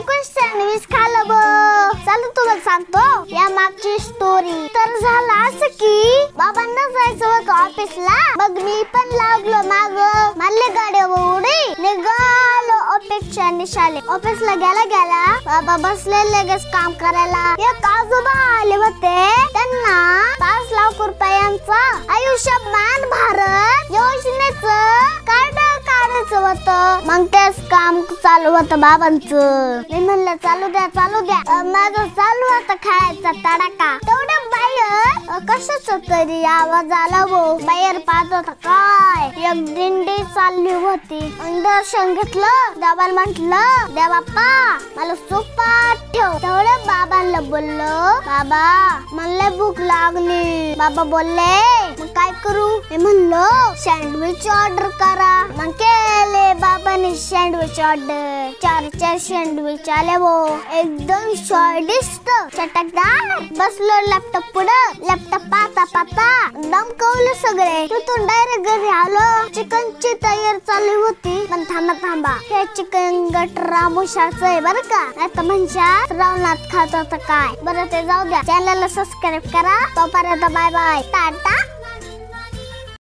अंकुश sandwich खाल्लं बघ. चल तुला सांगतो या मागची स्टोरी. तर झालं असं की बाबांना जायचं होतं ऑफिसला. मग मी पण लागलो माग. मारले गाडी उडी निघालो ऑफिसच्या निशाले. ऑफिसला गेला बाबा बसले लगेच काम करायला. एक आजोबा आले होते. त्यांना 5 लाख रुपयांचा आयुष्यमान भारत योजनेचं कार्ड काढायचं होतं. मग तेच काम चालू होतं बाबांचं. मी म्हणलं चालू द्या. माझं चालू होतं खायचा तडाखा. तेवढं बाहेर कशाच तरी आवाज आला वो. बाहेर पाहत होता काय एक दिंडी चालली होती. दर्शन घेतलं. देवाला म्हटलं देव बाप्पा मला सोपात ठेव. तेवढं बाबांना बोललो बाबा मला भूक लागली. बाबा बोलले मग काय करू. मी म्हणलो सँडविच ऑर्डर करा. मग केले बाबांनी सँडविच ऑर्डर. 4 सँडविच आले वो. एकदम स्वादिष्ट चटकदार. बसलो लॅपटॉप पुढं. लॅपटॉप पाहता दमकवलं सगळे. तिथून डायरेक्ट घरी आलो. चिकनची तयारी चालू होती. पण थांबा हे चिकन गटरा मुशाचं आहे बरं का. आता म्हणजे रावणात खात होतं काय. बरं ते जाऊ द्या. चॅनलला सबस्क्राईब करा. तोपर्यंत बाय बाय टाटा.